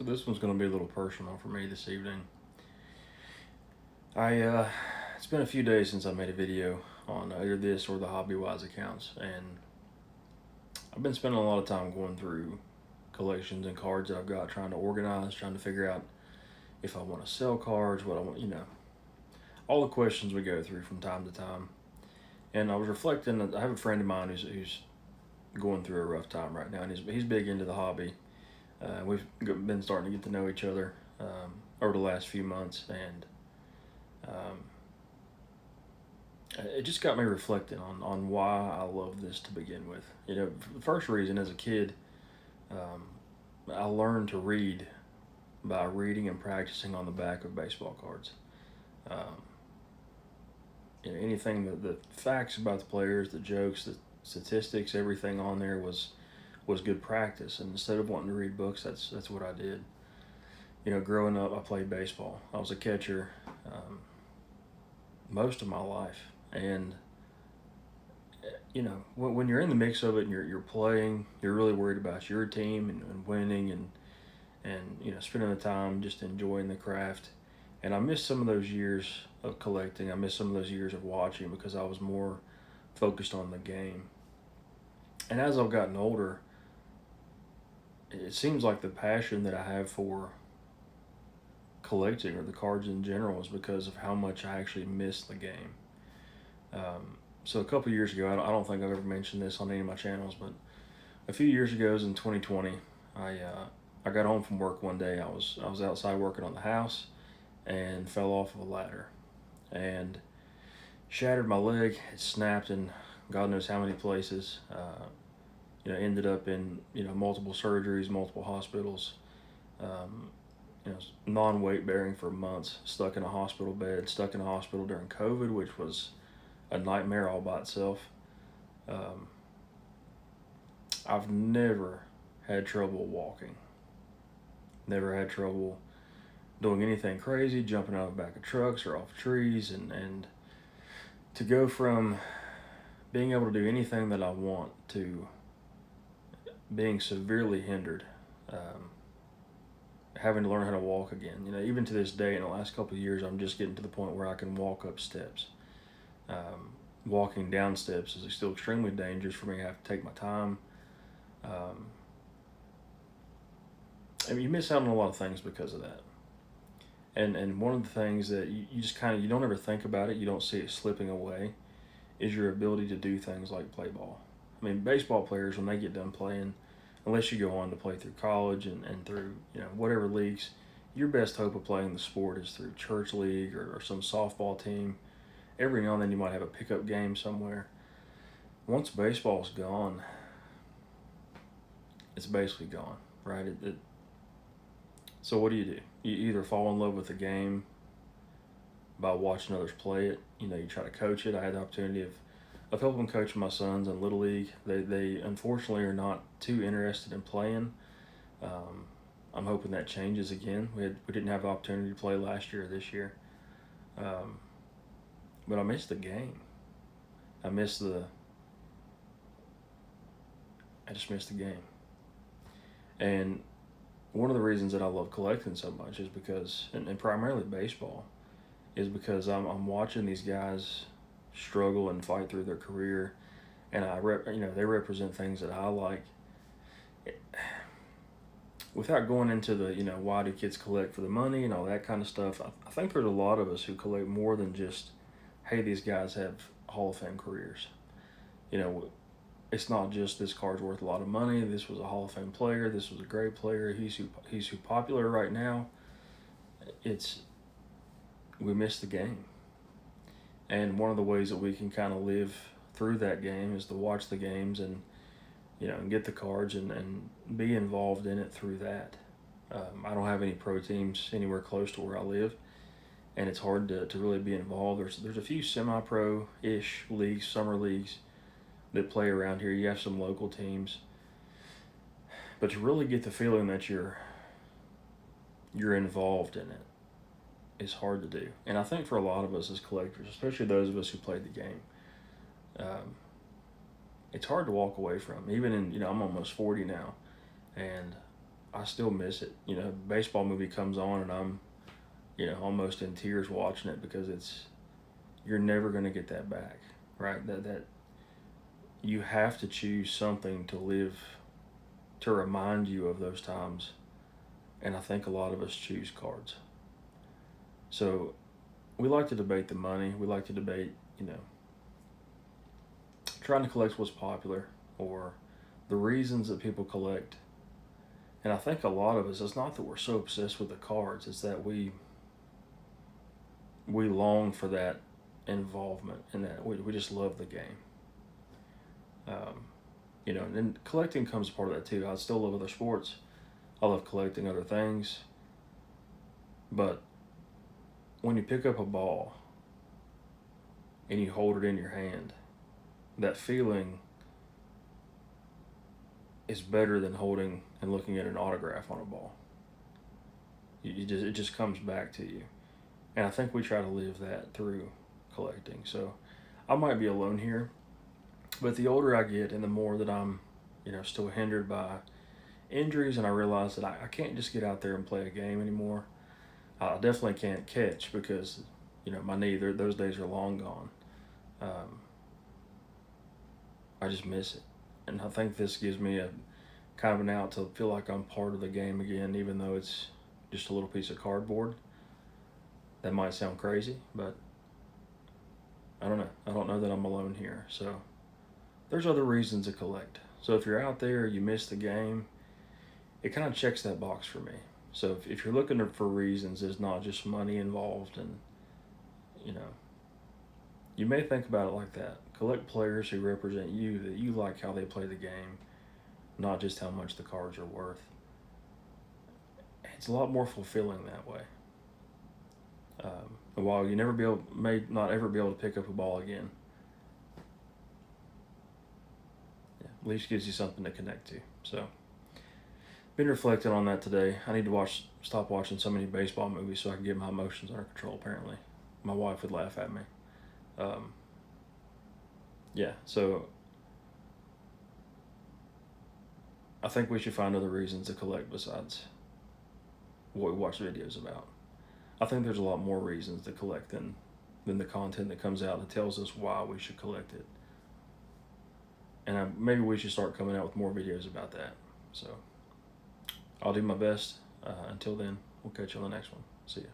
So this one's going to be a little personal for me this evening. It's been a few days since I made a video on either this or the HobbyWise accounts, and I've been spending a lot of time going through collections and cards that I've got, trying to organize, trying to figure out if I want to sell cards, what I want, all the questions we go through from time to time. And I was reflecting. I have a friend of mine who's going through a rough time right now, and he's big into the hobby. We've been starting to get to know each other over the last few months, and um, it just got me reflecting on why I love this to begin with. The first reason, as a kid, um, I learned to read by reading and practicing on the back of baseball cards. Um, Anything, the facts about the players, the jokes, the statistics, everything on there was good practice. And instead of wanting to read books, that's what I did. Growing up, I played baseball. I was a catcher most of my life, and when you're in the mix of it and you're playing, you're really worried about your team and winning and spending the time just enjoying the craft. And I missed some of those years of collecting. I missed some of those years of watching because I was more focused on the game. And as I've gotten older, it seems like the passion that I have for collecting or the cards in general is because of how much I actually miss the game. So a couple years ago, I don't think I've ever mentioned this on any of my channels, but a few years ago, it was in 2020, I got home from work one day. I was outside working on the house and fell off of a ladder and shattered my leg. It snapped in God knows how many places. Ended up in multiple surgeries, multiple hospitals. Um, Non-weight bearing for months, stuck in a hospital bed, stuck in a hospital during COVID, which was a nightmare all by itself. Um, I've never had trouble walking, never had trouble doing anything crazy, jumping out of the back of trucks or off trees, and to go from being able to do anything that I want to being severely hindered, having to learn how to walk again. Even to this day, in the last couple of years, I'm just getting to the point where I can walk up steps. Walking down steps is still extremely dangerous for me. I have to take my time. You miss out on a lot of things because of that. And one of the things that you just you don't ever think about it, you don't see it slipping away, is your ability to do things like play ball. Baseball players, when they get done playing, unless you go on to play through college and through whatever leagues, your best hope of playing the sport is through church league or some softball team. Every now and then you might have a pickup game somewhere. Once baseball's gone, it's basically gone, right? So what do? You either fall in love with the game by watching others play it. You try to coach it. I had the opportunity of helping coach my sons in Little League. They unfortunately are not too interested in playing. I'm hoping that changes again. We didn't have the opportunity to play last year or this year. But I miss the game. I just miss the game. And one of the reasons that I love collecting so much is because, and primarily baseball, is because I'm watching these guys struggle and fight through their career, and they represent things that I like. Without going into the why do kids collect for the money and all that kind of stuff, I think there's a lot of us who collect more than just, hey, these guys have Hall of Fame careers. It's not just this card's worth a lot of money. This was a Hall of Fame player. This was a great player. He's who popular right now. We miss the game. And one of the ways that we can kind of live through that game is to watch the games and get the cards and be involved in it through that. I don't have any pro teams anywhere close to where I live, and it's hard to really be involved. There's a few semi-pro-ish leagues, summer leagues, that play around here. You have some local teams, but to really get the feeling that you're involved in it is hard to do. And I think for a lot of us as collectors, especially those of us who played the game, it's hard to walk away from. Even in I'm almost 40 now, and I still miss it. You know, baseball movie comes on and I'm, almost in tears watching it because you're never going to get that back, right? That you have to choose something to live to remind you of those times, and I think a lot of us choose cards. So we like to debate the money. We like to debate, trying to collect what's popular or the reasons that people collect. And I think a lot of us, it's not that we're so obsessed with the cards, it's that we long for that involvement and that we just love the game. And then collecting comes part of that too. I still love other sports. I love collecting other things. But when you pick up a ball and you hold it in your hand, that feeling is better than holding and looking at an autograph on a ball. It just comes back to you. And I think we try to live that through collecting. So I might be alone here, but the older I get and the more that I'm, still hindered by injuries, and I realize that I can't just get out there and play a game anymore. I definitely can't catch because, my knee, those days are long gone. I just miss it. And I think this gives me a kind of an out to feel like I'm part of the game again, even though it's just a little piece of cardboard. That might sound crazy, but I don't know. I don't know that I'm alone here. So there's other reasons to collect. So if you're out there, you miss the game, it kind of checks that box for me. So if you're looking for reasons, there's not just money involved, and you may think about it like that. Collect players who represent you, that you like how they play the game, not just how much the cards are worth. It's a lot more fulfilling that way. While you may not ever be able to pick up a ball again, at least gives you something to connect to. So, been reflecting on that today. I need to stop watching so many baseball movies so I can get my emotions under control. Apparently, my wife would laugh at me. So I think we should find other reasons to collect besides what we watch videos about. I think there's a lot more reasons to collect than the content that comes out that tells us why we should collect it. And maybe we should start coming out with more videos about that. So I'll do my best. Until then, we'll catch you on the next one. See ya.